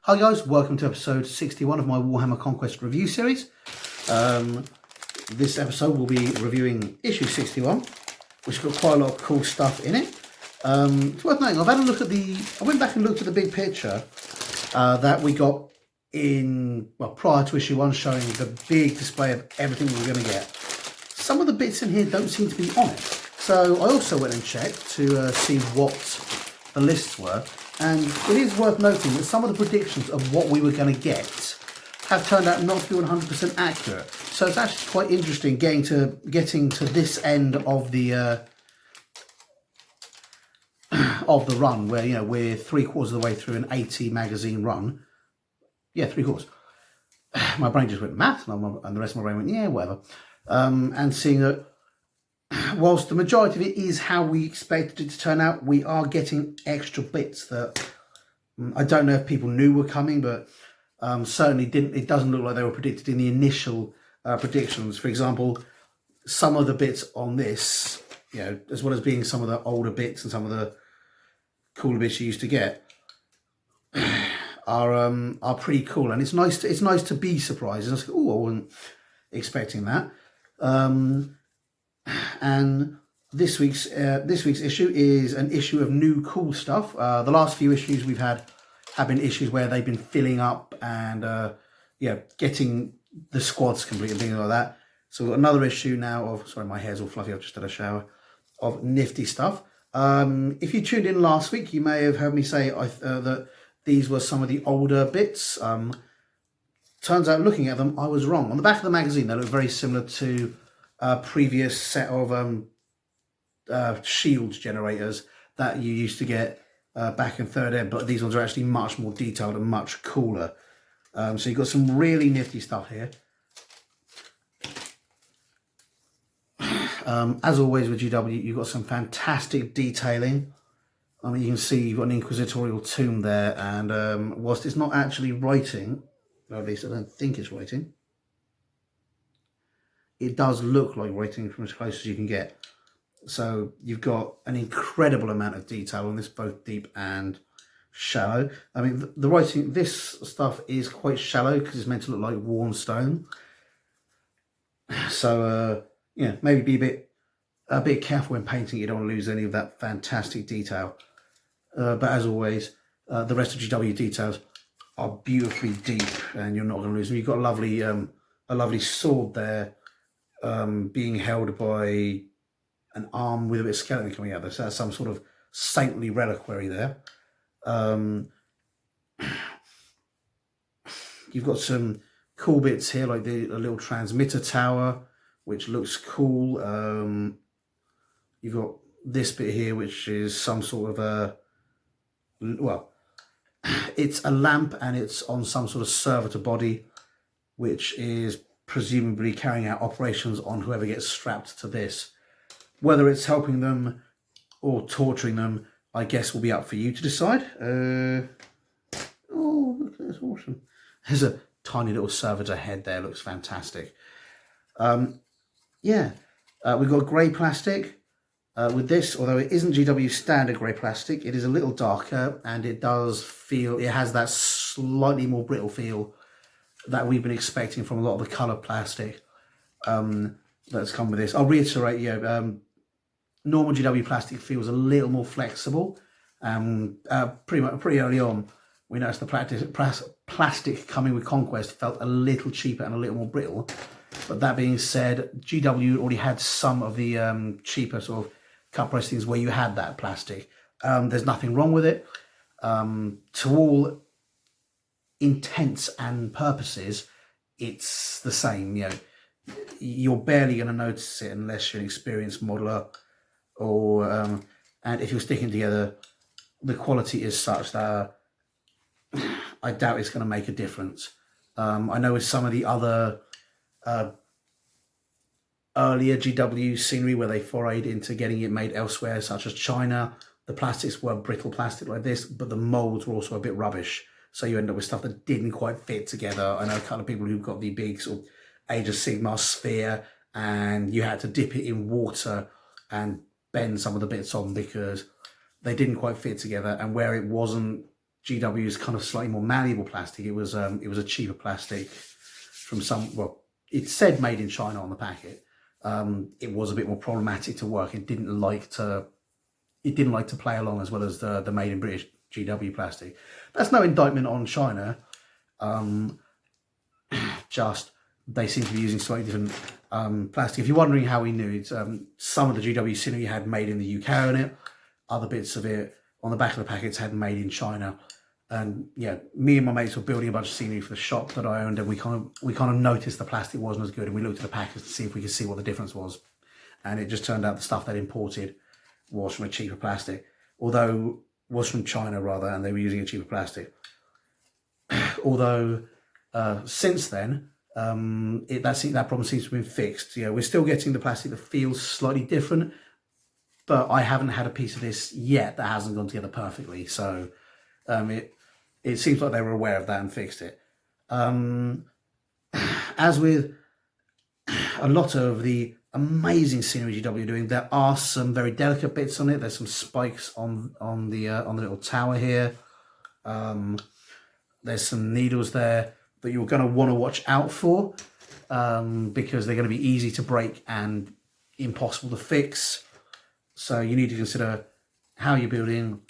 Hi guys, welcome to episode 61 of my Warhammer Conquest review series. This episode will be reviewing issue 61, which has got quite a lot of cool stuff in it. It's worth noting, I went back and looked at the big picture that we got prior to issue 1, showing the big display of everything we were going to get. Some of the bits in here don't seem to be on it. So I also went and checked to see what the lists were. And it is worth noting that some of the predictions of what we were going to get have turned out not to be 100% accurate. So it's actually quite interesting getting to this end of the run, where we're 3/4 of the way through an 80 magazine run. Yeah, 3/4. My brain just went math, and the rest of my brain went yeah, whatever. And seeing that, whilst the majority of it is how we expected it to turn out, we are getting extra bits that I don't know if people knew were coming, but certainly didn't. It doesn't look like they were predicted in the initial predictions. For example, some of the bits on this, as well as being some of the older bits and some of the cooler bits you used to get, are pretty cool, and it's nice to be surprised. And I wasn't expecting that. And this week's issue is an issue of new cool stuff. The last few issues we've had have been issues where they've been filling up and getting the squads complete and things like that. So we've got another issue now of, sorry, my hair's all fluffy, I've just had a shower, of nifty stuff. If you tuned in last week, you may have heard me say that these were some of the older bits. Turns out, looking at them, I was wrong. On the back of the magazine, they look very similar to previous set of shields generators that you used to get back in 3rd Ed, but these ones are actually much more detailed and much cooler. So you've got some really nifty stuff here. As always with GW, you've got some fantastic detailing. I mean, you can see you've got an inquisitorial tomb there, and whilst it's not actually writing, or at least I don't think it's writing, it does look like writing from as close as you can get. So you've got an incredible amount of detail on this, both deep and shallow. I mean, the writing, this stuff is quite shallow because it's meant to look like worn stone. So, maybe be a bit careful when painting. You don't want to lose any of that fantastic detail. But as always, the rest of GW details are beautifully deep, and you're not going to lose them. You've got a lovely sword there, being held by an arm with a bit of skeleton coming out. So that's some sort of saintly reliquary there. You've got some cool bits here, like a little transmitter tower, which looks cool. You've got this bit here, which is some sort of it's a lamp, and it's on some sort of server to body, which is presumably carrying out operations on whoever gets strapped to this. Whether it's helping them or torturing them, I guess, will be up for you to decide. Oh, look, that's awesome. There's a tiny little servitor head there, looks fantastic. We've got grey plastic with this, although it isn't GW standard grey plastic. It is a little darker, and it has that slightly more brittle feel that we've been expecting from a lot of the colour plastic that's come with this. I'll reiterate, normal GW plastic feels a little more flexible. Pretty early on, we noticed the plastic coming with Conquest felt a little cheaper and a little more brittle. But that being said, GW already had some of the cheaper sort of cut pressings where you had that plastic. There's nothing wrong with it. To all intents and purposes, it's the same. You're barely going to notice it unless you're an experienced modeler, or and if you're sticking together, the quality is such that I doubt it's going to make a difference. I know with some of the other earlier GW scenery where they forayed into getting it made elsewhere, such as China, the plastics were brittle plastic like this, but the molds were also a bit rubbish. So you end up with stuff that didn't quite fit together. I know a couple of people who've got the big sort of Age of Sigmar sphere, and you had to dip it in water and bend some of the bits on because they didn't quite fit together. And where it wasn't GW is kind of slightly more malleable plastic. It was a cheaper plastic from some, well, it said made in China on the packet. It was a bit more problematic to work. It didn't like to play along as well as the made in British GW plastic. That's no indictment on China. Just they seem to be using slightly different plastic. If you're wondering how we knew, it's some of the GW scenery had made in the UK on it. Other bits of it on the back of the packets had made in China. And yeah, me and my mates were building a bunch of scenery for the shop that I owned, and we kind of noticed the plastic wasn't as good, and we looked at the packets to see if we could see what the difference was. And it just turned out the stuff they'd imported was from a cheaper plastic, although was from China rather, and they were using a cheaper plastic. Although since then, that problem seems to have been fixed. You know, we're still getting the plastic that feels slightly different, but I haven't had a piece of this yet that hasn't gone together perfectly. So it seems like they were aware of that and fixed it. As with a lot of the amazing scenery GW are doing, there are some very delicate bits on it. There's some spikes on the little tower here. There's some needles there that you're going to want to watch out for because they're going to be easy to break and impossible to fix. So you need to consider how you're building,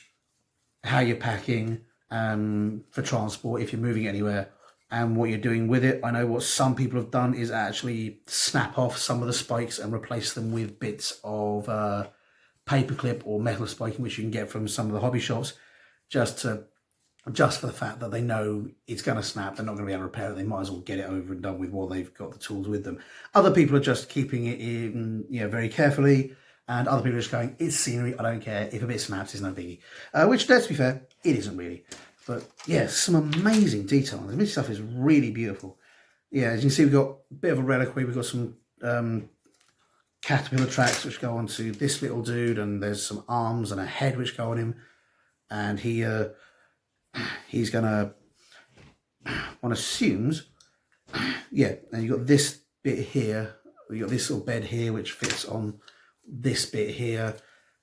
how you're packing for transport if you're moving anywhere, and what you're doing with it. I know what some people have done is actually snap off some of the spikes and replace them with bits of paperclip or metal spiking, which you can get from some of the hobby shops, just for the fact that they know it's going to snap. They're not going to be able to repair it. They might as well get it over and done with while they've got the tools with them. Other people are just keeping it in, very carefully. And other people are just going, it's scenery, I don't care. If a bit snaps, it's no biggie. Which, let's be fair, it isn't really. But yeah, some amazing detail on this. This stuff is really beautiful. Yeah, as you can see, we've got a bit of a reliquary. We've got some caterpillar tracks which go onto this little dude, and there's some arms and a head which go on him. And he's gonna, one assumes, yeah, and you've got this bit here. We've got this little bed here which fits on this bit here,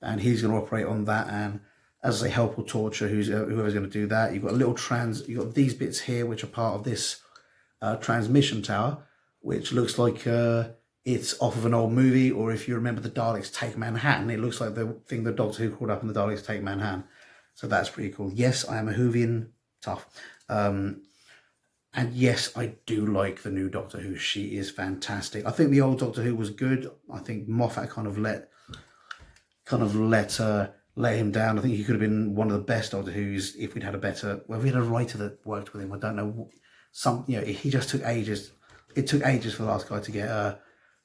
and he's going to operate on that, and as I say, help or torture whoever's going to do that. You've got a little you've got these bits here which are part of this transmission tower, which looks like it's off of an old movie, or if you remember the Daleks Take Manhattan, it looks like the thing that Doctor Who called up in the Daleks Take Manhattan. So that's pretty cool. Yes, I am a Whovian, tough. And yes, I do like the new Doctor Who. She is fantastic. I think the old Doctor Who was good. I think Moffat kind of let him down. I think he could have been one of the best Doctor Who's if we'd had a better, well, if we had a writer that worked with him. I don't know. He just took ages. It took ages for the last guy to get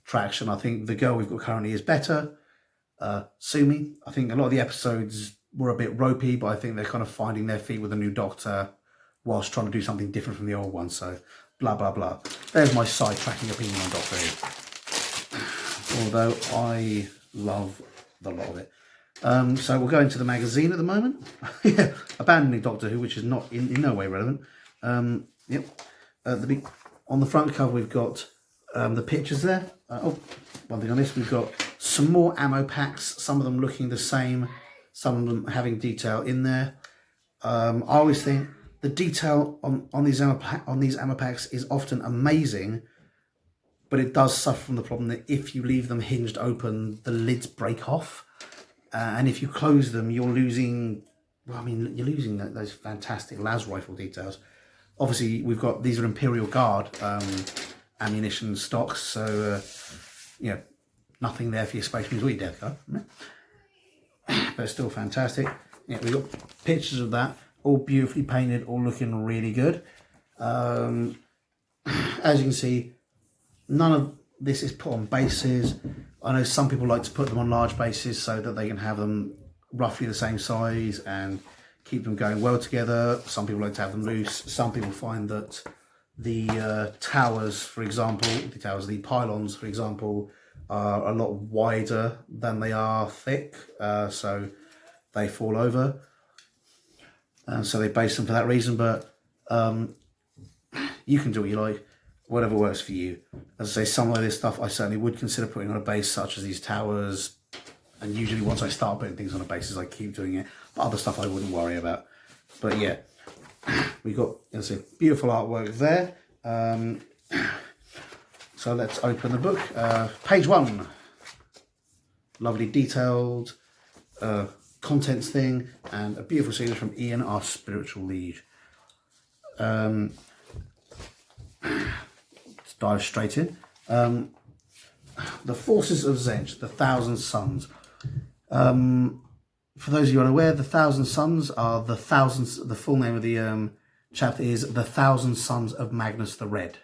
traction. I think the girl we've got currently is better. Sumi. I think a lot of the episodes were a bit ropey, but I think they're kind of finding their feet with the new Doctor, whilst trying to do something different from the old one. So, blah, blah, blah. There's my sidetracking opinion on Doctor Who. Although I love the lot of it. So we'll go into the magazine at the moment. Yeah, abandoning Doctor Who, which is not in no way relevant. Yep. On the front cover, we've got the pictures there. One thing on this, we've got some more ammo packs. Some of them looking the same. Some of them having detail in there. I always think the detail on these ammo packs is often amazing, but it does suffer from the problem that if you leave them hinged open, the lids break off, and if you close them, you're losing. Well, I mean, you're losing those fantastic las rifle details. Obviously, these are Imperial Guard ammunition stocks, so nothing there for your Space Marines or your Death Guard, but it's still fantastic. Yeah, we've got pictures of that. All beautifully painted, all looking really good. As you can see, none of this is put on bases. I know some people like to put them on large bases so that they can have them roughly the same size and keep them going well together. Some people like to have them loose. Some people find that the towers, for example, the pylons, for example, are a lot wider than they are thick, so they fall over. And so they base them for that reason, but you can do what you like, whatever works for you. As I say, some of this stuff I certainly would consider putting on a base, such as these towers, and usually once I start putting things on a basis, I keep doing it, but other stuff I wouldn't worry about. But yeah, We've got, as I say, beautiful artwork there. So let's open the book. Page 1. Lovely detailed contents thing, and a beautiful signature from Ian, our spiritual liege. Let's dive straight in. The Forces of Tzeentch, the Thousand Sons. For those of you unaware, the Thousand Sons are the full name of the chapter is The Thousand Sons of Magnus the Red,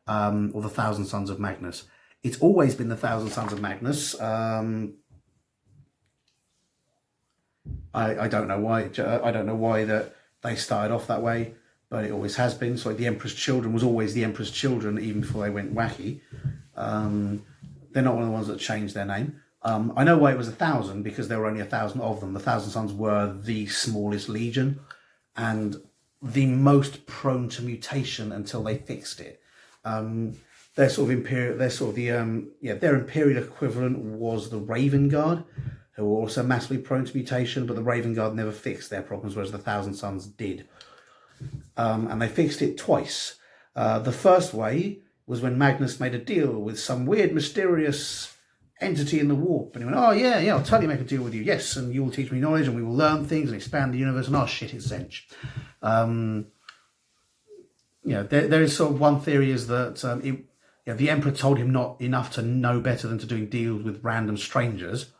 or the Thousand Sons of Magnus. It's always been the Thousand Sons of Magnus. I don't know why. I don't know why that they started off that way, but it always has been. So the Emperor's Children was always the Emperor's Children, even before they went wacky. They're not one of the ones that changed their name. I know why it was 1,000, because there were only 1,000 of them. The Thousand Sons were the smallest legion and the most prone to mutation until they fixed it. Their sort of imperial, their imperial equivalent was the Raven Guard, who were also massively prone to mutation, but the Raven Guard never fixed their problems, whereas the Thousand Sons did. And they fixed it twice. The first way was when Magnus made a deal with some weird, mysterious entity in the warp, and he went, "Oh yeah, I'll totally make a deal with you. Yes, and you will teach me knowledge, and we will learn things and expand the universe." And oh shit, it's Tzeentch. There is sort of one theory is that the Emperor told him not enough to know better than to doing deals with random strangers.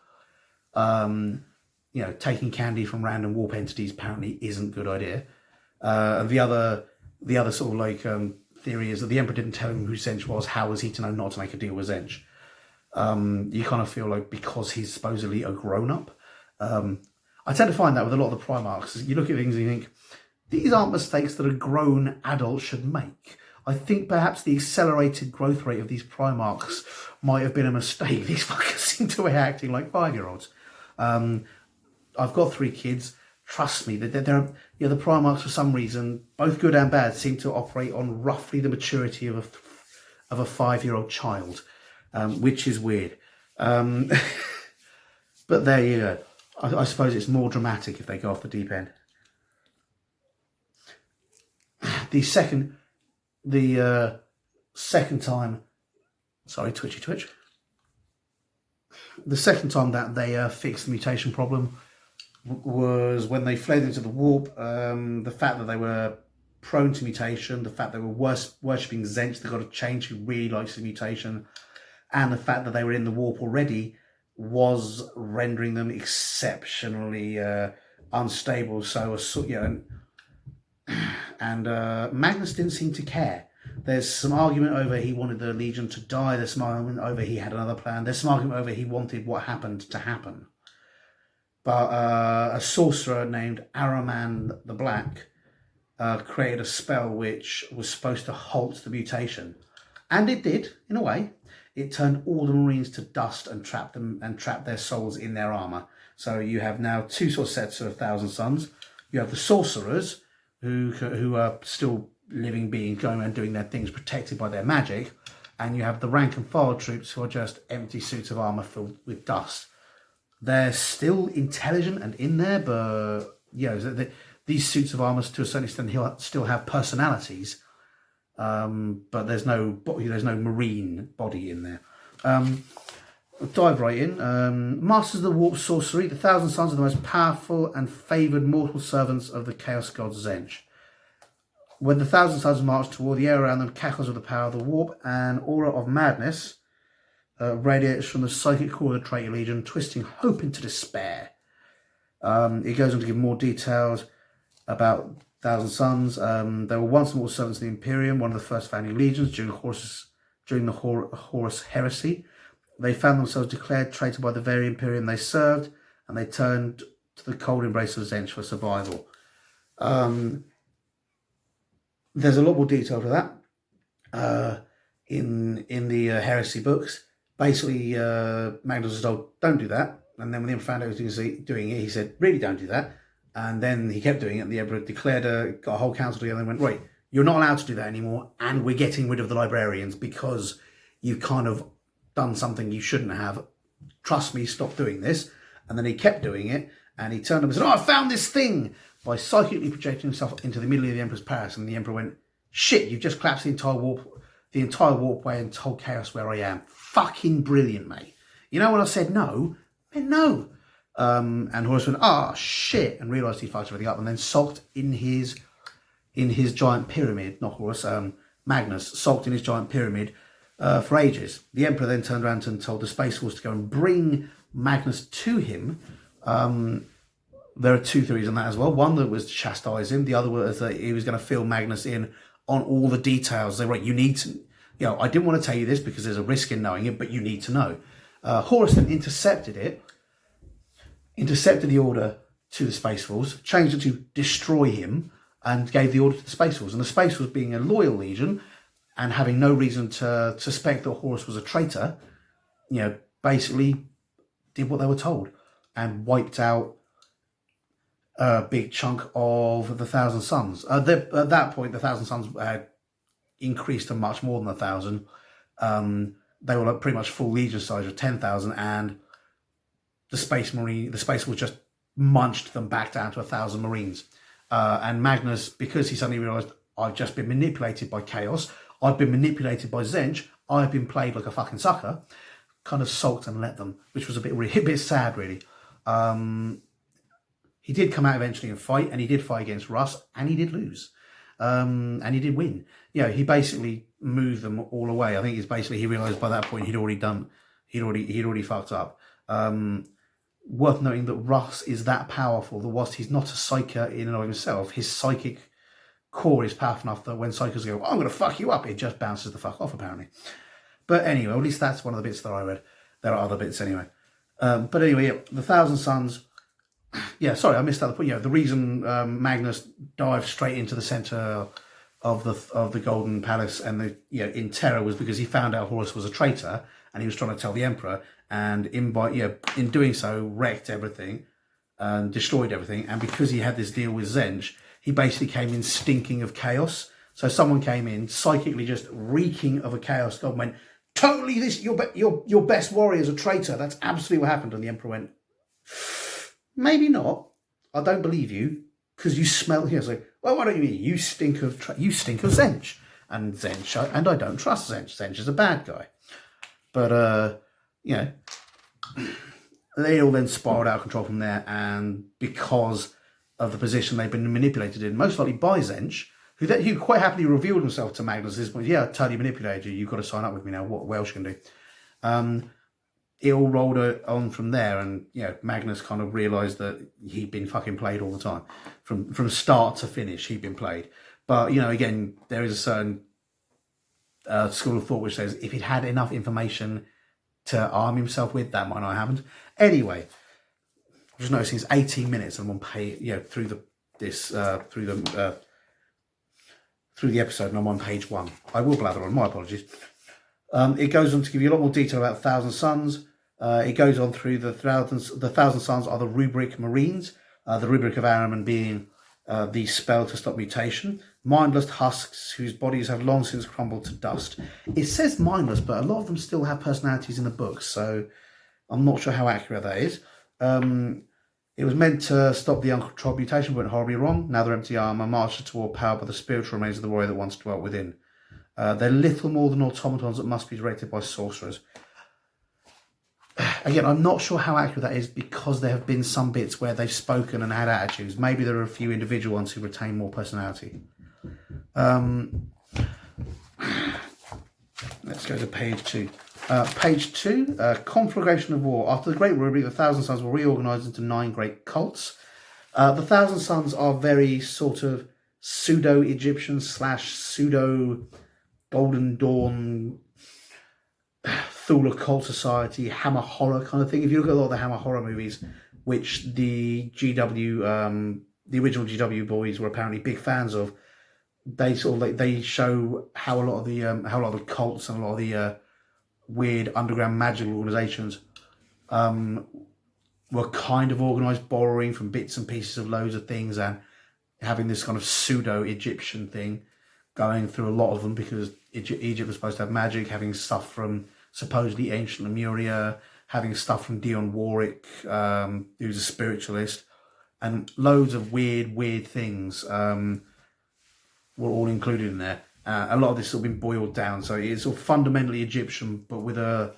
Taking candy from random warp entities apparently isn't a good idea. And the other sort of like theory is that the Emperor didn't tell him who Tzeentch was. How was he to know not to make a deal with Tzeentch? You kind of feel like because he's supposedly a grown-up. I tend to find that with a lot of the Primarchs. You look at things and you think, these aren't mistakes that a grown adult should make. I think perhaps the accelerated growth rate of these Primarchs might have been a mistake. These fuckers seem to be acting like 5-year-olds. I've got 3 kids. Trust me, the Primarchs, for some reason, both good and bad, seem to operate on roughly the maturity of a 5-year-old child, which is weird. But there you go. I suppose it's more dramatic if they go off the deep end. The second time, sorry, Twitch. The second time that they fixed the mutation problem was when they fled into the warp. The fact that they were prone to mutation, the fact they were worshipping Tzeentch, they got a change who really likes the mutation, and the fact that they were in the warp already was rendering them exceptionally unstable. So, and Magnus didn't seem to care. There's some argument over he wanted the Legion to die. There's some argument over he had another plan. There's some argument over he wanted what happened to happen. But a sorcerer named Araman the Black created a spell which was supposed to halt the mutation. And it did, in a way. It turned all the Marines to dust and trapped their souls in their armour. So you have now 2 sort of sets of Thousand Sons. You have the sorcerers, who are still living beings going around doing their things protected by their magic, and you have the rank and file troops who are just empty suits of armour filled with dust. They're still intelligent and in there, but these suits of armour to a certain extent still have personalities, but there's no marine body in there. I'll dive right in. Masters of the Warp Sorcery, the Thousand Sons are the most powerful and favoured mortal servants of the Chaos God Tzeentch. When the Thousand Sons march toward the air around them, cackles with the power of the warp, an aura of madness radiates from the psychic core of the Traitor Legion, twisting hope into despair. It goes on to give more details about Thousand Sons. They were once mortal servants of the Imperium, one of the first founding legions during the Horus Heresy. They found themselves declared traitor by the very Imperium they served, and they turned to the cold embrace of Tzeentch for survival. There's a lot more detail to that in the Heresy books. Basically, Magnus was told, don't do that. And then when the Emperor found out he was doing it, he said, really don't do that. And then he kept doing it, and the Emperor declared, got a whole council together and went, right, you're not allowed to do that anymore, and we're getting rid of the librarians because you've kind of done something you shouldn't have. Trust me, stop doing this. And then he kept doing it, And he turned up and said, "Oh, I found this thing," by psychically projecting himself into the middle of the Emperor's palace. And the Emperor went, "Shit, you've just collapsed the entire walkway and told Chaos where I am." Fucking brilliant, mate. You know when I said no? I meant no. And Horus went, "Ah, shit," and realised he fucked everything up, and then sulked in his giant pyramid. Not Horus, Magnus sulked in his giant pyramid for ages. The Emperor then turned around and told the Space Force to go and bring Magnus to him. There are two theories on that as well. One that was to chastise him. The other was that he was going to fill Magnus in on all the details. They were like, "You need to, I didn't want to tell you this because there's a risk in knowing it, but you need to know." Horus then intercepted the order to the Space Force, changed it to destroy him, and gave the order to the Space Force. And the Space Force, being a loyal legion and having no reason to suspect that Horus was a traitor, basically did what they were told and wiped out a big chunk of the Thousand Suns. At that point, the Thousand Suns had increased to much more than 1,000. They were pretty much full legion size of 10,000, and the Space Force just munched them back down to 1,000 Marines. And Magnus, because he suddenly realised, "I've just been manipulated by Chaos, I've been manipulated by Tzeentch, I've been played like a fucking sucker," kind of sulked and let them, which was a bit sad, really. He did come out eventually and fight, and he did fight against Russ, and he did lose, and he did win. He basically moved them all away. I think it's basically he realised by that point he'd already fucked up. Worth noting that Russ is that powerful that whilst he's not a psyker in and of himself, his psychic core is powerful enough that when psychers go, "I'm going to fuck you up," it just bounces the fuck off, apparently. But anyway, at least that's one of the bits that I read. There are other bits anyway. But anyway, the Thousand Suns. Yeah, sorry, I missed that point. The reason Magnus dived straight into the centre of the Golden Palace and in terror was because he found out Horus was a traitor and he was trying to tell the Emperor, and in doing so wrecked everything and destroyed everything. And because he had this deal with Tzeentch, he basically came in stinking of chaos. So someone came in psychically just reeking of a chaos god and went, "Totally, your best warrior is a traitor. That's absolutely what happened." And the Emperor went, "Maybe not. I don't believe you because you smell here." So, "Well, what do you mean? You stink of Tzeentch, and I don't trust Tzeentch. Tzeentch is a bad guy." But they all then spiraled out of control from there, and because of the position they've been manipulated in, most likely by Tzeentch, who quite happily revealed himself to Magnus at this point. "Yeah, I totally manipulated you. You've got to sign up with me now. What else you can do?" It all rolled on from there, and Magnus kind of realised that he'd been fucking played all the time, from start to finish. He'd been played, but again, there is a certain school of thought which says if he'd had enough information to arm himself with, that might not have happened. Anyway, I'm just noticing it's 18 minutes, and I'm on through the episode, and I'm on page 1. I will blather on. My apologies. It goes on to give you a lot more detail about Thousand Suns. It goes on through the Thousand Suns are the rubric Marines, the rubric of Ahriman being the spell to stop mutation. Mindless husks whose bodies have long since crumbled to dust. It says mindless, but a lot of them still have personalities in the books, so I'm not sure how accurate that is. It was meant to stop the uncontrolled mutation, but went horribly wrong. Now they're empty armour, marched toward power by the spiritual remains of the warrior that once dwelt within. They're little more than automatons that must be directed by sorcerers. Again, I'm not sure how accurate that is because there have been some bits where they've spoken and had attitudes. Maybe there are a few individual ones who retain more personality. Let's go to page 2. Page 2, Conflagration of War. After the Great Rubric, the Thousand Suns were reorganised into 9 great cults. The Thousand Suns are very sort of pseudo-Egyptian / pseudo-Golden Dawn, Thule Cult Society, Hammer Horror kind of thing. If you look at a lot of the Hammer Horror movies, which the original GW boys were apparently big fans of, they they show how a lot of the cults and a lot of the weird underground magical organisations were kind of organised, borrowing from bits and pieces of loads of things and having this kind of pseudo-Egyptian thing going through a lot of them, because Egypt was supposed to have magic, having stuff from supposedly ancient Lemuria, having stuff from Dion Warwick, who's a spiritualist. and loads of weird things were all included in there. A lot of this has been boiled down, so it's all fundamentally Egyptian, but with a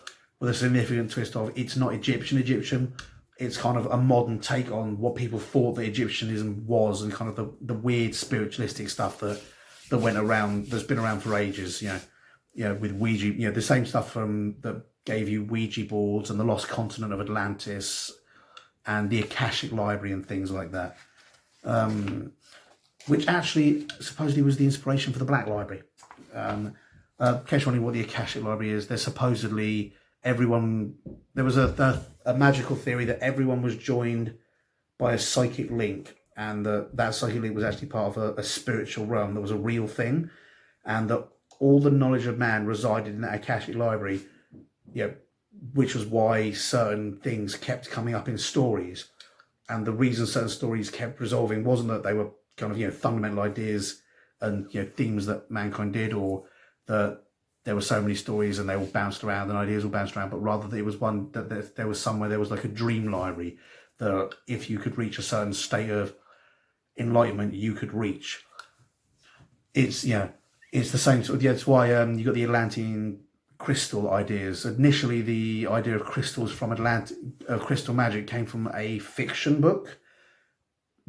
significant twist of it's not Egyptian. It's kind of a modern take on what people thought that Egyptianism was, and kind of the weird spiritualistic stuff that went around, that's been around for ages. With Ouija, the same stuff that gave you Ouija boards and the lost continent of Atlantis and the Akashic Library and things like that. Which actually supposedly was the inspiration for the Black Library. In case you're wondering what the Akashic Library is, there's supposedly there was a magical theory that everyone was joined by a psychic link, and that psychic link was actually part of a spiritual realm that was a real thing, and that all the knowledge of man resided in that Akashic Library, which was why certain things kept coming up in stories. And the reason certain stories kept resolving wasn't that they were kind of, fundamental ideas and, themes that mankind did, or that there were so many stories and they all bounced around and ideas all bounced around, but rather that it was one that there was somewhere, there was like a dream library that if you could reach a certain state of enlightenment, you could reach. It's the same sort of, it's why you got the Atlantean crystal ideas. Initially, the idea of crystals from crystal magic came from a fiction book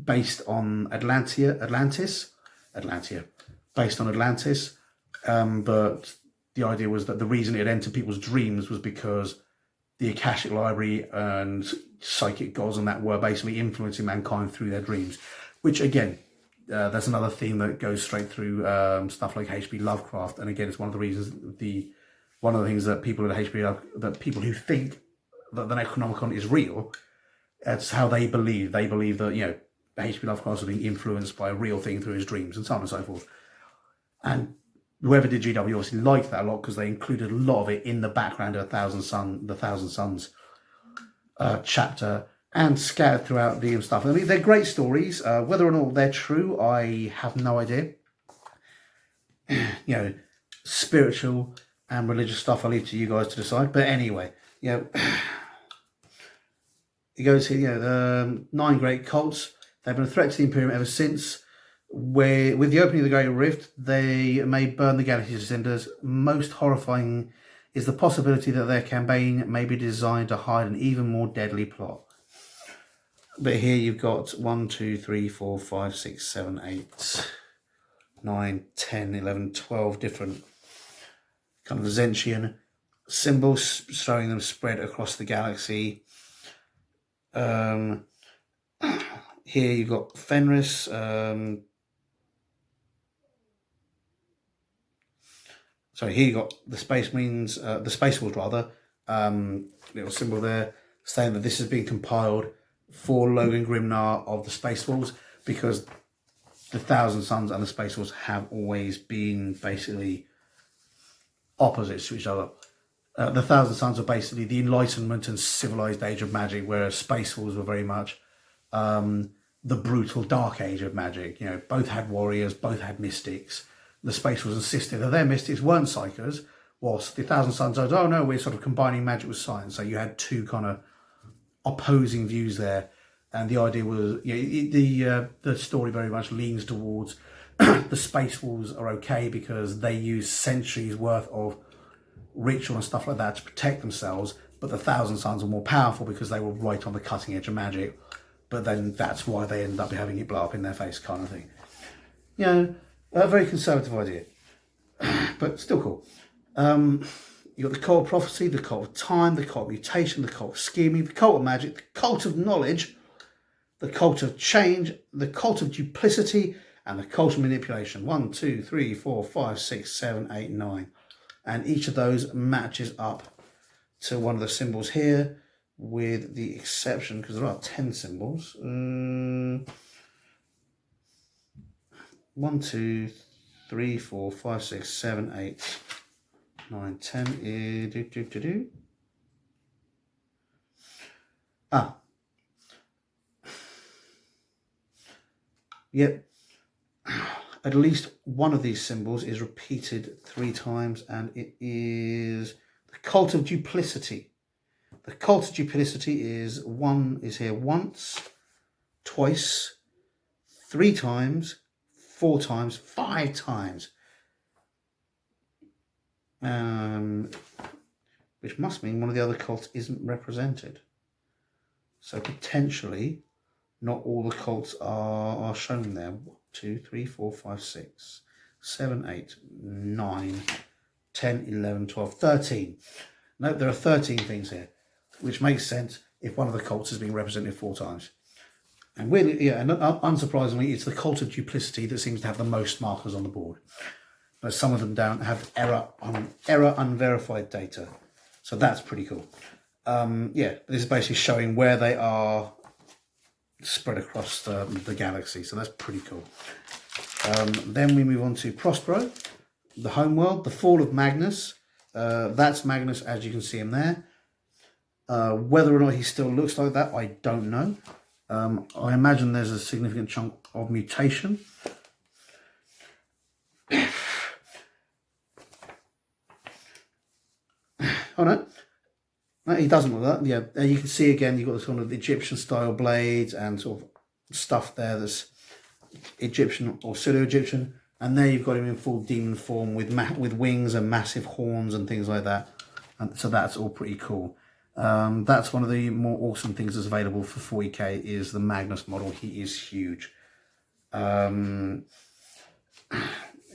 based on Atlantis, based on Atlantis. But the idea was that the reason it entered people's dreams was because the Akashic Library and psychic gods and that were basically influencing mankind through their dreams, which again, that's another theme that goes straight through stuff like H.P. Lovecraft. And again, it's one of the reasons, one of the things that people at H.P. that people who think that the Necronomicon is real, that's how they believe. They believe that, H.P. Lovecraft was being influenced by a real thing through his dreams, and so on and so forth. And whoever did GW obviously liked that a lot, because they included a lot of it in the background of the Thousand Suns chapter, and scattered throughout the stuff. I mean, they're great stories. Whether or not they're true, I have no idea. Spiritual and religious stuff, I leave to you guys to decide. But anyway, it goes here, 9 great cults. They've been a threat to the Imperium ever since. Where, with the opening of the Great Rift, they may burn the galaxy to cinders. Most horrifying is the possibility that their campaign may be designed to hide an even more deadly plot. But here you've got 1, 2, 3, 4, 5, 6, 7, 8, 9, 10, 11, 12 different kind of Zentian symbols, showing them spread across the galaxy. Here you've got Fenris. Here you got the Space Marines, the Space Wolves rather, little symbol there, saying that this has been compiled for Logan Grimnar of the Space Wolves, because the Thousand Suns and the Space Wolves have always been basically opposites to each other. The Thousand Suns are basically the Enlightenment and civilized age of magic, whereas Space Wolves were very much the brutal dark age of magic. Both had warriors, both had mystics. The Space Wolves insisted that their mystics weren't psychers, whilst the Thousand Suns said, oh no, we're sort of combining magic with science. So you had two kind of opposing views there, and the idea was, the story very much leans towards the Space Wolves are okay because they use centuries worth of ritual and stuff like that to protect themselves, but the Thousand Suns are more powerful because they were right on the cutting edge of magic. But then that's why they ended up having it blow up in their face, kind of thing. A very conservative idea, but still cool. You've got the cult of prophecy, the cult of time, the cult of mutation, the cult of scheming, the cult of magic, the cult of knowledge, the cult of change, the cult of duplicity, and the cult of manipulation. 1, 2, 3, 4, 5, 6, 7, 8, 9. And each of those matches up to one of the symbols here, with the exception, because there are 10 symbols. 1, 2, 3, 4, 5, 6, 7, 8, 9, 10. Yep. At least one of these symbols is repeated 3 times, and it is the cult of duplicity. The cult of duplicity is here once, twice, 3 times, 4 times, 5 times. Which must mean one of the other cults isn't represented. So potentially not all the cults are shown there. 1, 2, 3, 4, 5, 6, 7, 8, 9, 10, 11, 12, 13. No, there are 13 things here, which makes sense if one of the cults is being represented 4 times. And weirdly, yeah, and unsurprisingly, it's the cult of duplicity that seems to have the most markers on the board. But some of them don't have error unverified data. So that's pretty cool. Yeah, this is basically showing where they are spread across the galaxy. So that's pretty cool. Then we move on to Prospero, the homeworld, the fall of Magnus. That's Magnus as you can see him there. Whether or not he still looks like that, I don't know. I imagine there's a significant chunk of mutation. Oh no, he doesn't look like that. Yeah, you can see again, you've got the sort of Egyptian style blades and sort of stuff there that's Egyptian or pseudo-Egyptian. And there you've got him in full demon form with wings and massive horns and things like that. And so that's all pretty cool. That's one of the more awesome things that's available for 40k is the Magnus model. He is huge. Here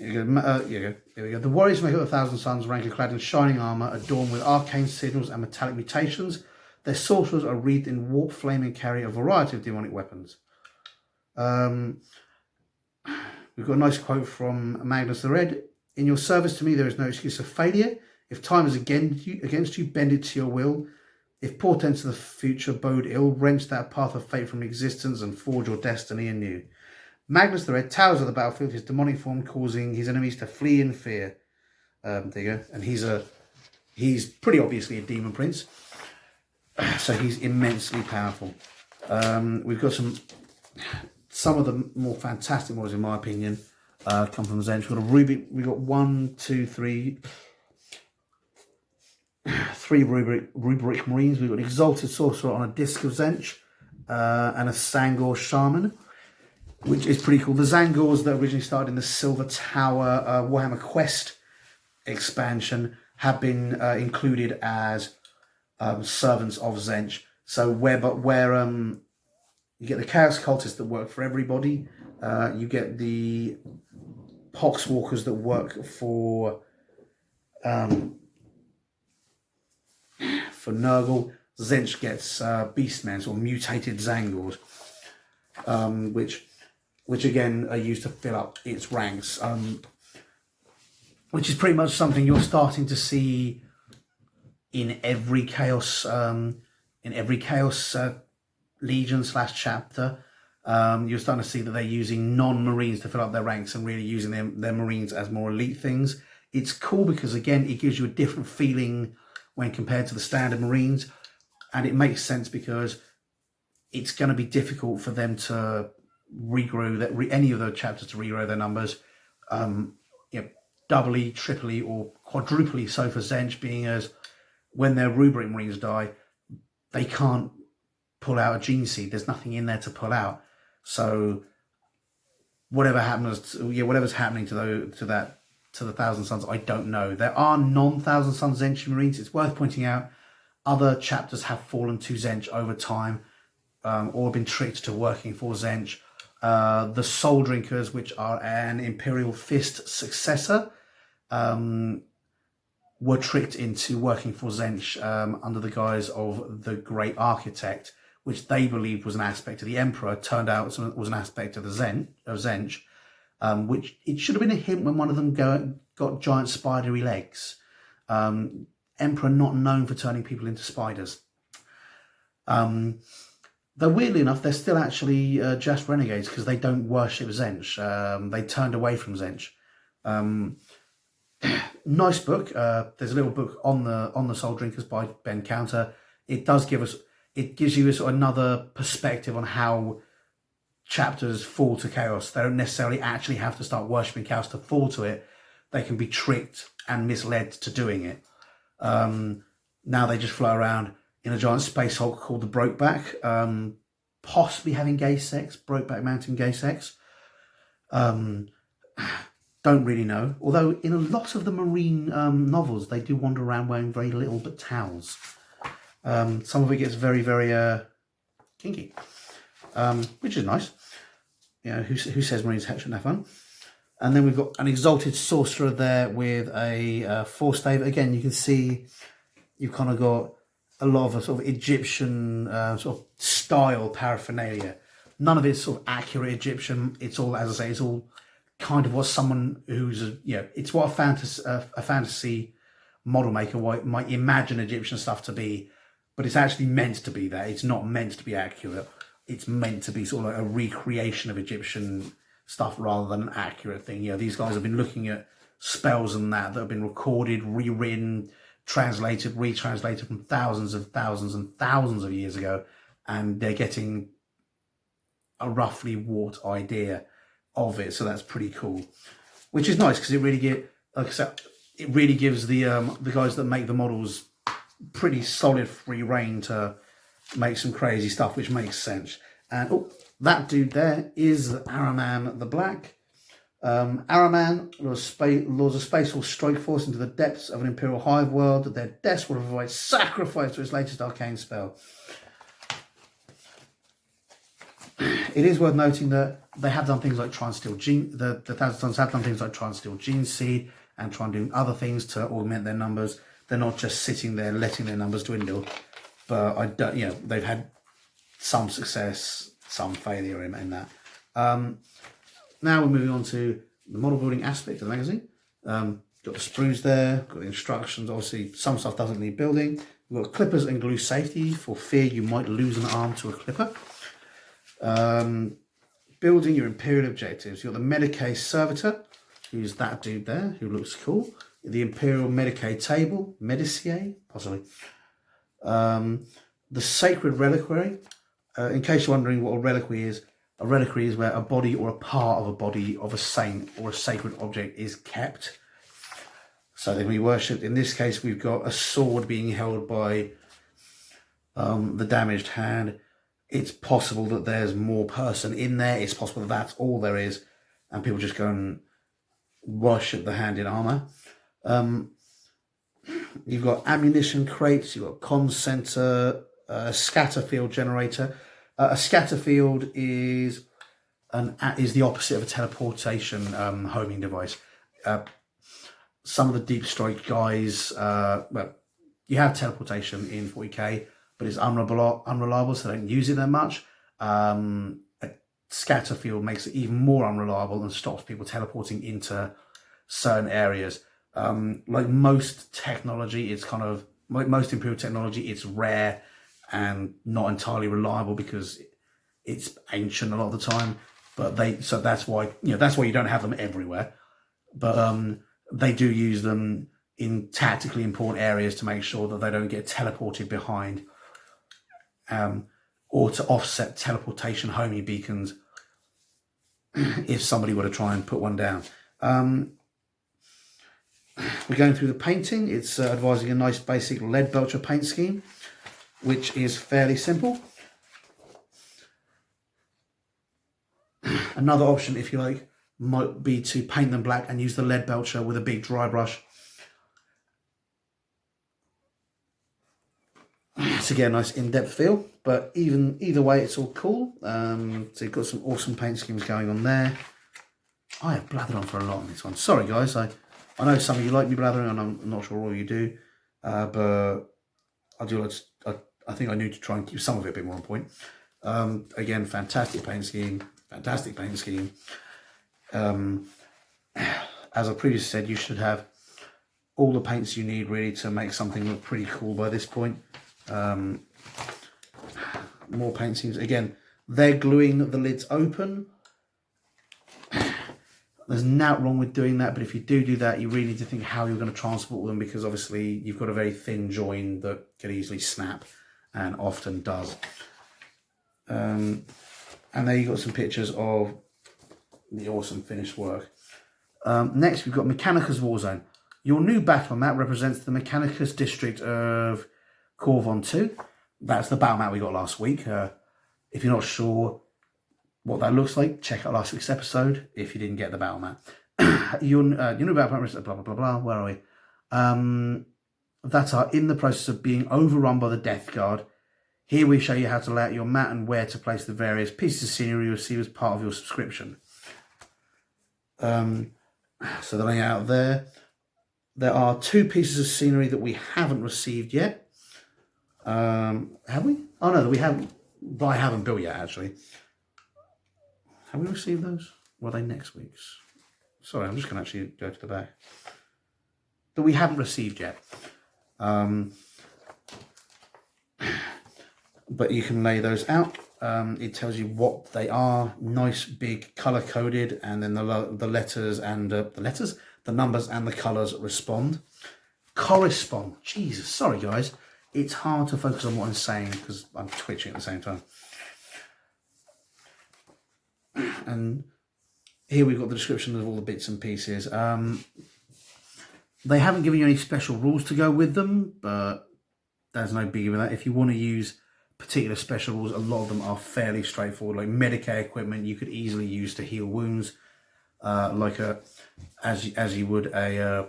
we go. The warriors make up 1,000 suns, rank clad in shining armour, adorned with arcane signals and metallic mutations. Their sorcerers are wreathed in warp flame and carry a variety of demonic weapons. We've got a nice quote from Magnus the Red. In your service to me, there is no excuse for failure. If time is against you, bend it to your will. If portents of the future bode ill, wrench that path of fate from existence and forge your destiny anew. Magnus the Red towers of the battlefield, his demonic form causing his enemies to flee in fear. There you go. And he's pretty obviously a demon prince. So he's immensely powerful. We've got some of the more fantastic models, in my opinion, come from Zench. We've got 1, 2, 3 rubric marines. We've got an exalted sorcerer on a disc of Zench and a Sangor shaman, which is pretty cool. The Zangors that originally started in the Silver Tower Warhammer Quest expansion have been included as servants of Zench. So where you get the Chaos Cultists that work for everybody, you get the Poxwalkers that work for Nurgle. Zench gets Beastmen or mutated Zangors, which again are used to fill up its ranks, which is pretty much something you're starting to see in every Chaos Legion / chapter. You're starting to see that they're using non-Marines to fill up their ranks and really using their Marines as more elite things. It's cool because again it gives you a different feeling when compared to the standard Marines, and it makes sense because it's going to be difficult for them to regrow any of the chapters to regrow their numbers, doubly, triply, or quadruply so for Zench, being as when their rubric Marines die, they can't pull out a gene seed. There's nothing in there to pull out. So whatever's happening to the 1,000 Suns, I don't know. There are non-1,000 Suns Zench Marines. It's worth pointing out other chapters have fallen to Zench over time, or been tricked to working for Zench. The Soul Drinkers, which are an Imperial Fist successor, were tricked into working for Zench under the guise of the Great Architect, which they believed was an aspect of the Emperor. Turned out it was an aspect of Zench, which it should have been a hint when one of them got giant spidery legs. Emperor not known for turning people into spiders. Though weirdly enough, they're still actually just renegades because they don't worship Zench. They turned away from Zench. Nice book. There's a little book on the Soul Drinkers by Ben Counter. It gives you a sort of another perspective on how chapters fall to chaos. They don't necessarily actually have to start worshipping chaos to fall to it. They can be tricked and misled to doing it. Now they just float around in a giant space hulk called the Brokeback, possibly having gay sex, Brokeback Mountain gay sex. Don't really know. Although in a lot of the marine novels, they do wander around wearing very little but towels. Some of it gets very, very kinky, which is nice. You know, who says Marines shouldn't have fun? And then we've got an Exalted Sorcerer there with a force stave. Again, you can see you've kind of got a lot of a sort of Egyptian sort of style paraphernalia. None of it's sort of accurate Egyptian. It's all, as I say, it's all kind of what someone who's, it's what a fantasy model maker might imagine Egyptian stuff to be, but it's actually meant to be that. It's not meant to be accurate. It's meant to be sort of like a recreation of Egyptian stuff rather than an accurate thing. These guys have been looking at spells and that have been recorded, rewritten, translated, retranslated from thousands and thousands and thousands of years ago, and they're getting a roughly warped idea of it. So that's pretty cool, which is nice because it really it really gives the guys that make the models pretty solid free reign to make some crazy stuff, which makes sense. And that dude there is Araman the Black. Araman, lords of space, will strike force into the depths of an Imperial hive world. Their deaths will provide sacrifice to its latest arcane spell. It is worth noting that they have done things like try and steal the Thousand Sons have done things like try and steal Gene Seed and try and do other things to augment their numbers. They're not just sitting there letting their numbers dwindle. But they've had some success, some failure in that. Now we're moving on to the model building aspect of the magazine. Got the sprues there, got the instructions. Obviously, some stuff doesn't need building. We've got clippers and glue safety for fear you might lose an arm to a clipper. Building your Imperial objectives. You've got the Medicae Servitor, who's that dude there, who looks cool. The Imperial Medicae Table, Mediciae, possibly. The Sacred Reliquary. In case you're wondering what a reliquary is where a body or a part of a body of a saint or a sacred object is kept. So they can be worshipped. In this case, we've got a sword being held by the damaged hand. It's possible that there's more person in there. It's possible that that's all there is, and people just go and worship the hand in armor. You've got ammunition crates. You've got comm center, a scatter field generator. A scatter field is the opposite of a teleportation homing device. Some of the deep strike guys, you have teleportation in 40k, but it's unreliable, so they don't use it that much. A scatter field makes it even more unreliable and stops people teleporting into certain areas. Like most technology, it's kind of like most Imperial technology, it's rare and not entirely reliable because it's ancient a lot of the time. But that's why you don't have them everywhere. But they do use them in tactically important areas to make sure that they don't get teleported behind, or to offset teleportation homing beacons if somebody were to try and put one down. We're going through the painting. It's advising a nice basic lead belcher paint scheme, which is fairly simple. Another option, if you like, might be to paint them black and use the lead belcher with a big dry brush to get a nice in-depth feel. But either way, it's all cool. So you've got some awesome paint schemes going on there. I have blathered on for a lot on this one. Sorry, guys. I know some of you like me blathering, and I'm not sure all you do, but I think I need to try and keep some of it a bit more on point. Again, fantastic paint scheme. As I previously said, you should have all the paints you need really to make something look pretty cool by this point. More paint schemes. Again, they're gluing the lids open. There's nothing wrong with doing that, but if you do that, you really need to think how you're going to transport them, because obviously you've got a very thin join that can easily snap and often does. And there you've got some pictures of the awesome finished work. Next, we've got Mechanicus Warzone. Your new battle map represents the Mechanicus district of Corvon 2. That's the battle map we got last week. If you're not sure what that looks like, check out last week's episode if you didn't get the battle mat. You know about blah, blah, blah, blah. Where are we? That are in the process of being overrun by the Death Guard. Here we show you how to lay out your mat and where to place the various pieces of scenery you receive as part of your subscription. So the layout there. There are 2 pieces of scenery that we haven't received yet. Have we? Oh no, we haven't. But I haven't built yet, actually. Have we received those? Were they next week's? Sorry, I'm just going to actually go to the back. That we haven't received yet. But you can lay those out. It tells you what they are, nice, big, color coded, and then the letters and the numbers and the colors correspond. Jesus, sorry guys, it's hard to focus on what I'm saying because I'm twitching at the same time. And here we've got the description of all the bits and pieces. They haven't given you any special rules to go with them, but there's no biggie with that. If you want to use particular special rules, a lot of them are fairly straightforward. Like Medicae equipment, you could easily use to heal wounds, as you would a.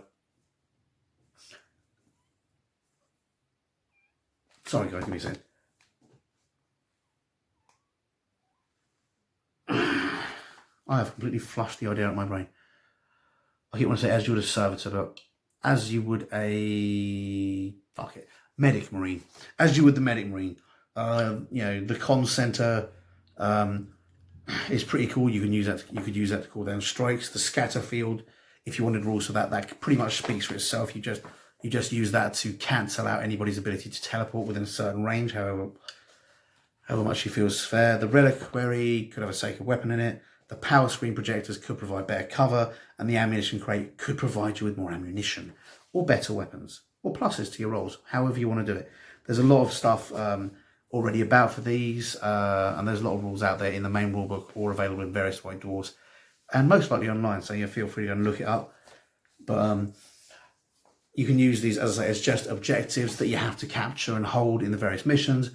Sorry, guys, give me a second. I have completely flushed the idea out of my brain. I keep wanting to say as you would a servitor, but as you would a medic marine, as you would the medic marine. You know, the con center is pretty cool. You can use that. You could use that to call down strikes. The scatter field, if you wanted rules for that, that pretty much speaks for itself. You just use that to cancel out anybody's ability to teleport within a certain range, however much you feel is fair. The reliquary could have a sacred weapon in it. The power screen projectors could provide better cover, and the ammunition crate could provide you with more ammunition or better weapons or pluses to your rolls, however you want to do it. There's a lot of stuff already about for these, and there's a lot of rules out there in the main rulebook or available in various White Dwarfs, and most likely online, so you feel free to go and look it up. But you can use these, as I say, as just objectives that you have to capture and hold in the various missions,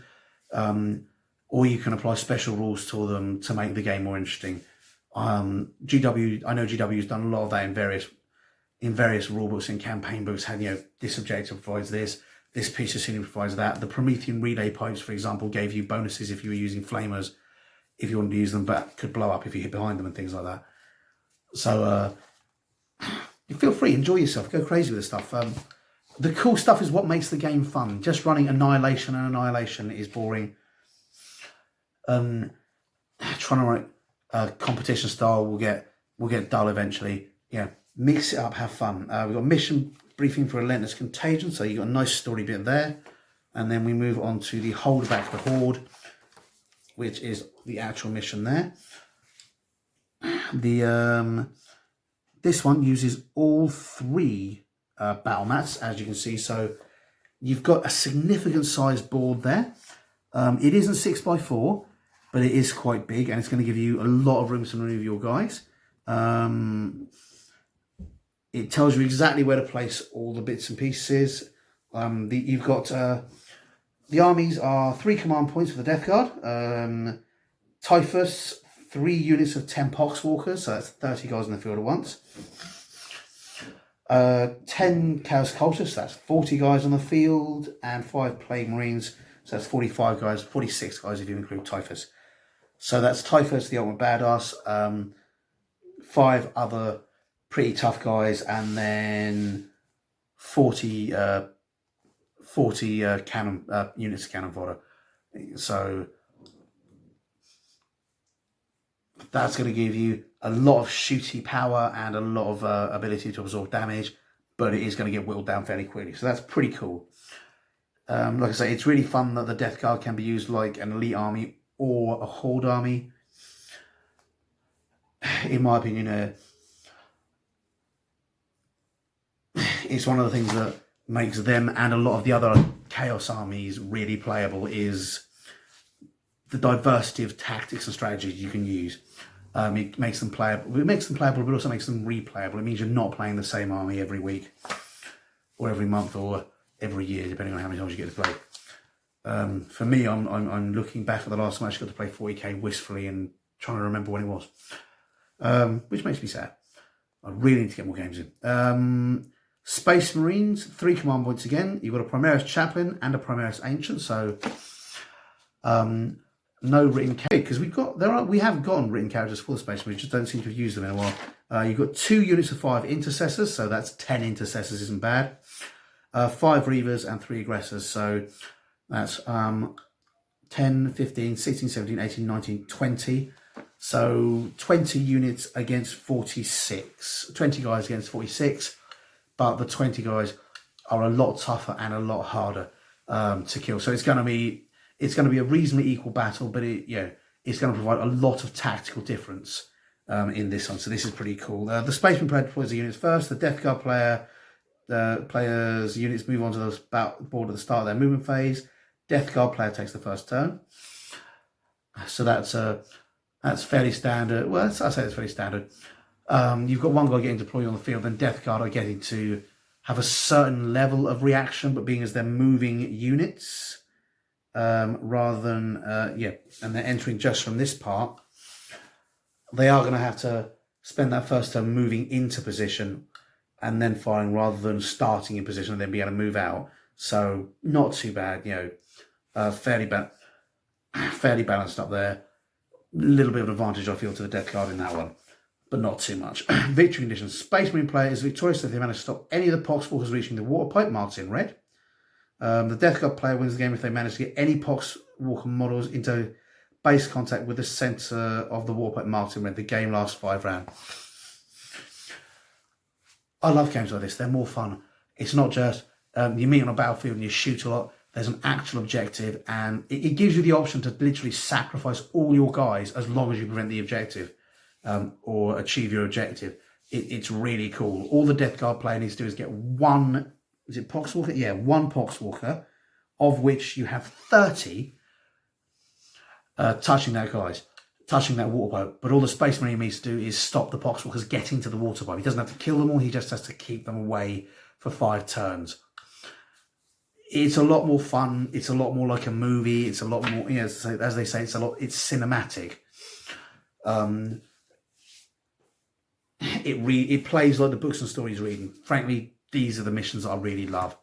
or you can apply special rules to them to make the game more interesting. I know GW has done a lot of that in various rulebooks and campaign books. Had, you know, this objective provides this piece of scenery provides that. The Promethean relay pipes, for example, gave you bonuses if you were using flamers, if you wanted to use them, but could blow up if you hit behind them and things like that. So you feel free, enjoy yourself, go crazy with this stuff. The cool stuff is what makes the game fun. Just running Annihilation and Annihilation is boring. Trying to write competition style will get dull eventually. Yeah, mix it up, have fun. We've got mission briefing for Relentless Contagion, so you've got a nice story bit there. And then we move on to the Hold Back the Horde, which is the actual mission there. This one uses all 3 battle mats, as you can see. So you've got a significant sized board there. It isn't 6x4, but it is quite big, and it's going to give you a lot of room to move your guys. It tells you exactly where to place all the bits and pieces. You've got the armies are 3 command points for the Death Guard. Typhus, 3 units of 10 Poxwalkers, so that's 30 guys in the field at once. 10 Chaos Cultists, that's 40 guys on the field, and 5 Plague Marines, so that's 45 guys, 46 guys if you include Typhus. So that's Typhus, the ultimate badass, 5 other pretty tough guys, and then 40 cannon units of cannon fodder. So that's going to give you a lot of shooty power and a lot of ability to absorb damage, but it is going to get whittled down fairly quickly. So that's pretty cool. Like I say, it's really fun that the Death Guard can be used like an elite army or a horde army. In my opinion, it's one of the things that makes them and a lot of the other Chaos armies really playable is the diversity of tactics and strategies you can use. It makes them playable. It makes them playable, but also makes them replayable. It means you're not playing the same army every week, or every month, or every year, depending on how many times you get to play. For me, I'm looking back at the last time I actually got to play 40k wistfully and trying to remember when it was, which makes me sad. I really need to get more games in. Space Marines, 3 command points again. You've got a Primaris Chaplain and a Primaris Ancient, so no written character, because we have gotten written characters for the Space Marines, just don't seem to have used them in a while. You've got 2 units of 5 Intercessors, so that's 10 Intercessors, isn't bad. 5 Reavers and 3 Aggressors, so that's 10, 15, 16, 17, 18, 19, 20. So 20 units against 46. 20 guys against 46. But the 20 guys are a lot tougher and a lot harder to kill. So it's going to be a reasonably equal battle, but it's going to provide a lot of tactical difference in this one. So this is pretty cool. The Spaceman player deploys the units first. The Death Guard player's units move onto the board at the start of their movement phase. Death Guard player takes the first turn. So that's fairly standard. Well, I say it's fairly standard. You've got one guy getting deployed on the field, then Death Guard are getting to have a certain level of reaction, but being as they're moving units, rather than, and they're entering just from this part, they are going to have to spend that first turn moving into position and then firing rather than starting in position and then be able to move out. So not too bad, fairly balanced up there. A little bit of an advantage, I feel, to the Death Guard in that one, but not too much. Victory conditions. Space Marine player is victorious if they manage to stop any of the Poxwalkers reaching the water pipe marked in red. The Death Guard player wins the game if they manage to get any Poxwalker models into base contact with the centre of the water pipe marked in red. The game lasts 5 rounds. I love games like this. They're more fun. It's not just you meet on a battlefield and you shoot a lot. There's an actual objective, and it gives you the option to literally sacrifice all your guys as long as you prevent the objective or achieve your objective. It's really cool. All the Death Guard player needs to do is get one, is it Poxwalker? Yeah, one Poxwalker, of which you have 30 touching that water pipe. But all the Space Marine needs to do is stop the Poxwalkers getting to the water pipe. He doesn't have to kill them all, he just has to keep them away for 5 turns. It's a lot more fun. It's a lot more like a movie. It's a lot more, as they say, it's cinematic. It plays like the books and stories reading. Frankly, these are the missions that I really love.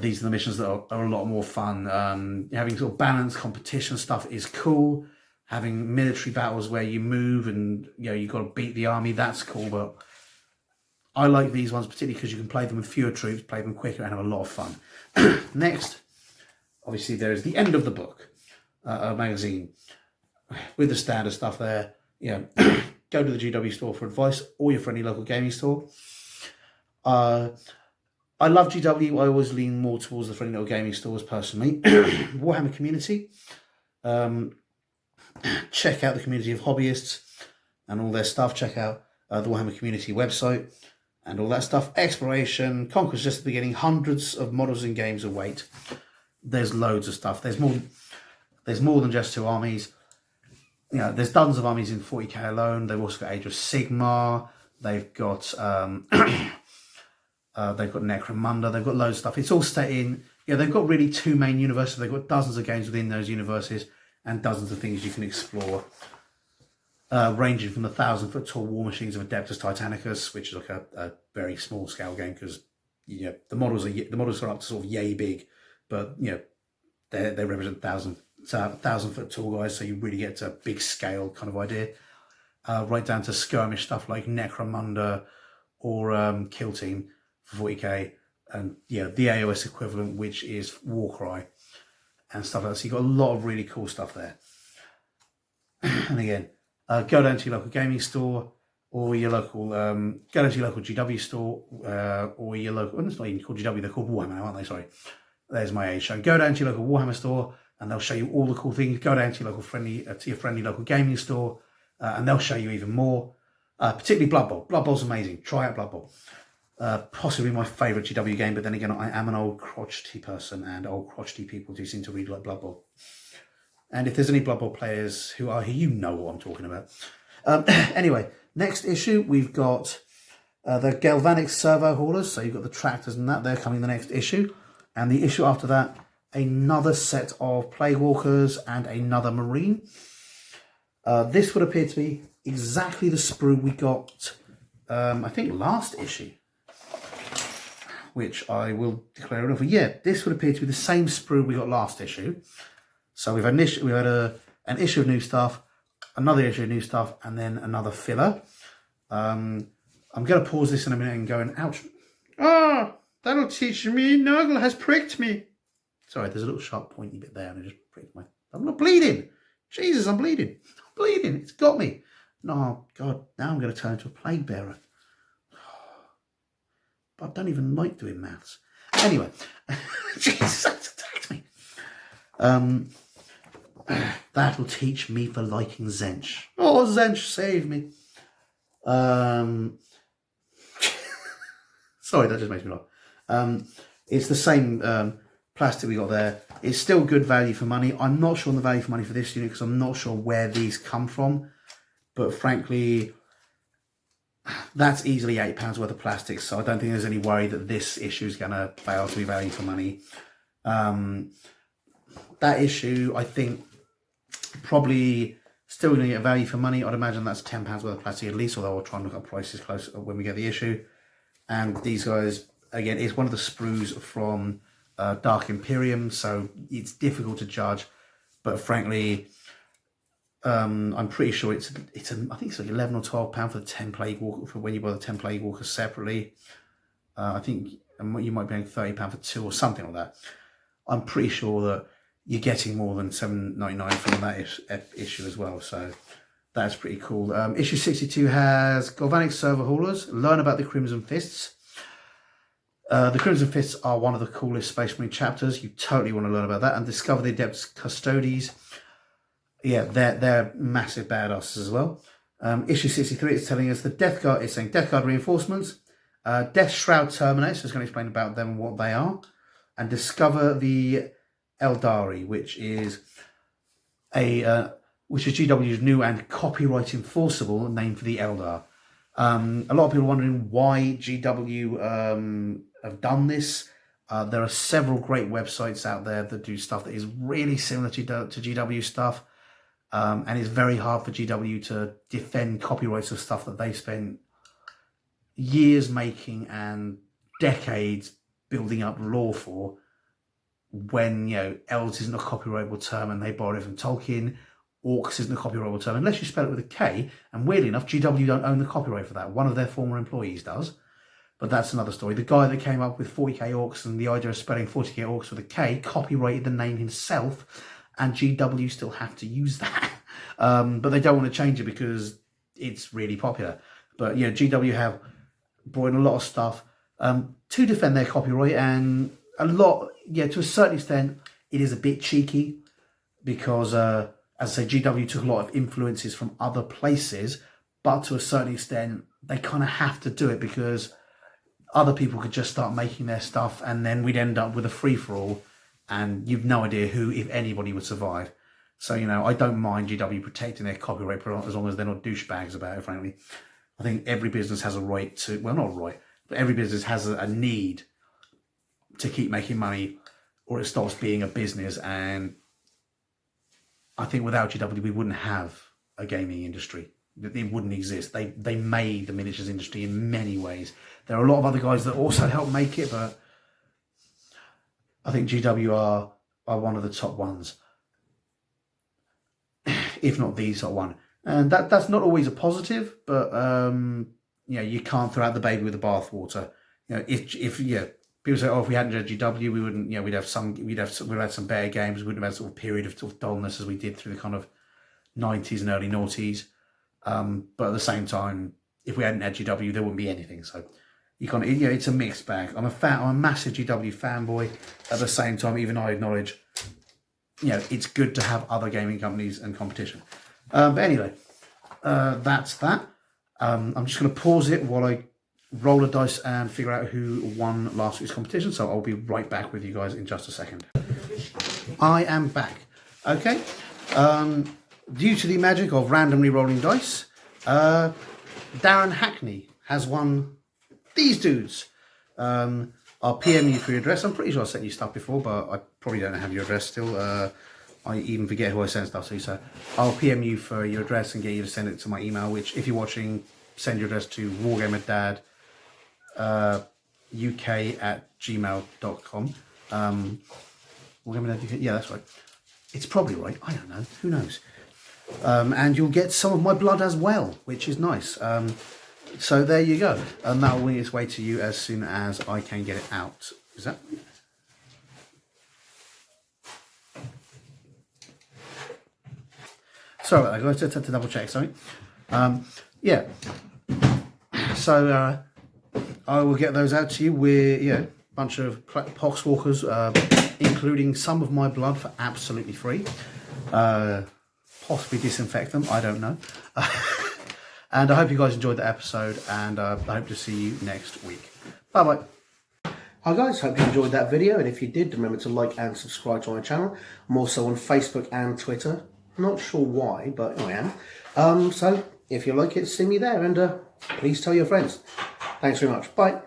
These are the missions that are a lot more fun. Having sort of balanced competition stuff is cool. Having military battles where you move and you've got to beat the army, that's cool. But I like these ones particularly because you can play them with fewer troops, play them quicker, and have a lot of fun. Next, obviously, there is the end of the book, a magazine with the standard stuff there. Go to the GW store for advice or your friendly local gaming store. I love GW. I always lean more towards the friendly little gaming stores personally. Warhammer community. Check out the community of hobbyists and all their stuff. Check out the Warhammer community website and all that stuff. Exploration, Conquest just the beginning. Hundreds of models and games await. There's loads of stuff. There's more than just 2 armies. There's dozens of armies in 40k alone. They've also got Age of Sigmar. They've got Necromunda. They've got loads of stuff. It's all set in. They've got really 2 main universes. They've got dozens of games within those universes and dozens of things you can explore. Ranging from the 1,000-foot tall war machines of Adeptus Titanicus, which is like a very small scale game because the models are up to sort of yay big, but they represent 1,000-foot tall guys, so you really get to a big scale kind of idea. Right down to skirmish stuff like Necromunda or Kill Team for 40k, and the AOS equivalent, which is Warcry and stuff like that. So you've got a lot of really cool stuff there. And again, go down to your local gaming store or your local, go down to your local GW store or your local, well, it's not even called GW, they're called Warhammer now, aren't they? Sorry. There's my age show. Go down to your local Warhammer store and they'll show you all the cool things. Go down to your local friendly local gaming store and they'll show you even more. Particularly Blood Bowl. Blood Bowl's amazing. Try out Blood Bowl. Possibly my favourite GW game, but then again, I am an old crotchety person and old crotchety people do seem to read like Blood Bowl. And if there's any Blood Bowl players who are here, you know what I'm talking about. Anyway, next issue, we've got the Galvanic Servo Haulers. So you've got the tractors and that. They're coming the next issue. And the issue after that, another set of Plague Walkers and another Marine. This would appear to be exactly the sprue we got, I think, last issue, which I will declare enough for. Yeah, this would appear to be the same sprue we got last issue. So we've had an issue of new stuff, another issue of new stuff, and then another filler. I'm going to pause this in a minute and go and ouch. Ah, that'll teach me. Nurgle has pricked me. Sorry, there's a little sharp pointy bit there and it just pricked my... I'm not bleeding. Jesus, I'm bleeding. I'm bleeding. It's got me. No, God, now I'm going to turn into a plague bearer. But I don't even like doing maths. Anyway, Jesus, that's attacked me. That'll teach me for liking Zench. Oh, Zench, save me. Sorry, that just makes me laugh. It's the same plastic we got there. It's still good value for money. I'm not sure on the value for money for this unit because I'm not sure where these come from. But frankly, that's easily £8 worth of plastic. So I don't think there's any worry that this issue is going to fail to be value for money. That issue, I think, probably still going to get value for money. I'd imagine that's £10 worth of plastic at least, although I'll try and look up prices close when we get the issue. And these guys, again, it's one of the sprues from Dark Imperium, so it's difficult to judge. But frankly, I'm pretty sure I think it's like £11 or £12 for the 10 Plague Walker, for when you buy the 10 Plague Walkers separately. I think you might be paying £30 for 2 or something like that. I'm pretty sure that you're getting more than $7.99 from that issue as well, so that's pretty cool. Issue 62 has Galvanic Server Haulers, learn about the Crimson Fists. The Crimson Fists are one of the coolest Space Marine chapters. You totally want to learn about that, and discover the Adept Custodes. Yeah, they're massive badasses as well. Issue 63 is telling us the Death Guard, it's saying Death Guard reinforcements, Death Shroud Terminates, so it's going to explain about them and what they are, and discover the Eldari, which is GW's new and copyright enforceable name for the Eldar. A lot of people are wondering why GW have done this. There are several great websites out there that do stuff that is really similar to GW stuff, and it's very hard for GW to defend copyrights of stuff that they spent years making and decades building up lore for. When, you know, Elves isn't a copyrightable term and they borrowed it from Tolkien, Orcs isn't a copyrightable term, unless you spell it with a K, and weirdly enough, GW don't own the copyright for that. One of their former employees does, but that's another story. The guy that came up with 40k Orcs and the idea of spelling 40k Orcs with a K copyrighted the name himself, and GW still have to use that. But they don't want to change it because it's really popular. But, yeah, GW have brought in a lot of stuff to defend their copyright, and a lot, yeah, to a certain extent, it is a bit cheeky because, as I say, GW took a lot of influences from other places, but to a certain extent, they kind of have to do it because other people could just start making their stuff and then we'd end up with a free-for-all and you've no idea who, if anybody, would survive. So, you know, I don't mind GW protecting their copyright as long as they're not douchebags about it, frankly. I think every business has a right to, well, not a right, but every business has a need to keep making money or it stops being a business. And I think without GW, we wouldn't have a gaming industry. It wouldn't exist. They made the miniatures industry in many ways. There are a lot of other guys that also help make it, but I think GW are one of the top ones, if not the top one. And that's not always a positive, but you know, you can't throw out the baby with the bathwater. You know, if yeah, people say, oh, if we hadn't had GW, we wouldn't. You know, we'd have some better games. We wouldn't have had sort of period of dullness as we did through the kind of 90s and early noughties. But at the same time, if we hadn't had GW, there wouldn't be anything. So you can't. You know, it's a mixed bag. I'm a massive GW fanboy. At the same time, even I acknowledge, you know, it's good to have other gaming companies and competition. But anyway, that's that. I'm just going to pause it while I roll a dice and figure out who won last week's competition. So I'll be right back with you guys in just a second. I am back. Okay. Due to the magic of randomly rolling dice, Darren Hackney has won these dudes. I'll PM you for your address. I'm pretty sure I sent you stuff before, but I probably don't have your address still. I even forget who I send stuff to, so I'll PM you for your address and get you to send it to my email, which, if you're watching, send your address to wargamerdad uk@gmail.com. Wargamerdad UK, yeah, that's right. It's probably right, I don't know, who knows. And you'll get some of my blood as well, which is nice. So there you go. And that will wing its way to you as soon as I can get it out. Is that right? Sorry, I got to double check, sorry. Yeah. So I will get those out to you. We're, a bunch of poxwalkers, including some of my blood for absolutely free. Possibly disinfect them, I don't know. And I hope you guys enjoyed the episode, and I hope to see you next week. Bye-bye. Hi guys, hope you enjoyed that video, and if you did, remember to like and subscribe to my channel. I'm also on Facebook and Twitter. Not sure why, but I am. So if you like it, see me there, and please tell your friends. Thanks very much. Bye.